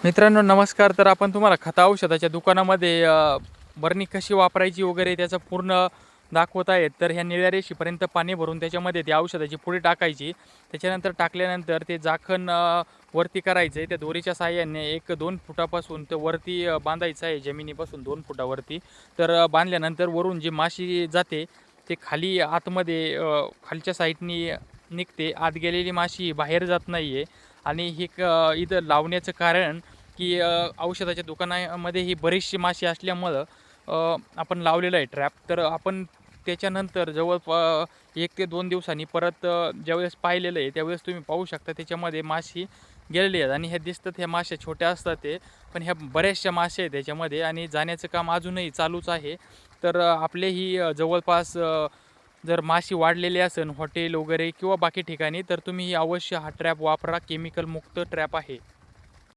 मित्रांनो नमस्कार. तर आपण तुम्हाला खत औषधाच्या दुकानामध्ये बरणी कशी वापरायची वगैरे त्याचं पूर्ण दाखवत आहेत. तर ह्या निळ्या रेषेपर्यंत पाणी भरून त्याच्यामध्ये ती औषधाची पुडी टाकायची. त्याच्यानंतर टाकल्यानंतर ते झाकण वरती करायचं आहे. त्या दोरीच्या साहाय्याने 1-2 फुटापासून ते वरती बांधायचं आहे, जमिनीपासून 2 फुटावरती. तर बांधल्यानंतर वरून जी माशी जाते ते खाली आतमध्ये खालच्या साईडनी निघते. आत गेलेली माशी बाहेर जात नाही आहे. आणि हे इथं लावण्याचं कारण की औषधाच्या दुकानामध्ये ही बरीचशी माशी असल्यामुळं आपण लावलेलं आहे ट्रॅप. तर आपण त्याच्यानंतर 1 ते 2 दिवसांनी परत ज्यावेळेस पाहिलेलं आहे त्यावेळेस तुम्ही पाहू शकता त्याच्यामध्ये माशी गेलेली आहेत. आणि ह्या दिसतात, ह्या माश्या छोट्या असतात ते, पण ह्या बऱ्याचशा माश्या आहेत त्याच्यामध्ये आणि जाण्याचं काम अजूनही चालूच आहे. तर आपलेही जवळपास जर माशी वाढलेली असेल हॉटेल वगैरे किंवा बाकी ठिकाणी, तर तुम्ही अवश्य हा ट्रॅप वापरा. केमिकल मुक्त ट्रॅप आहे.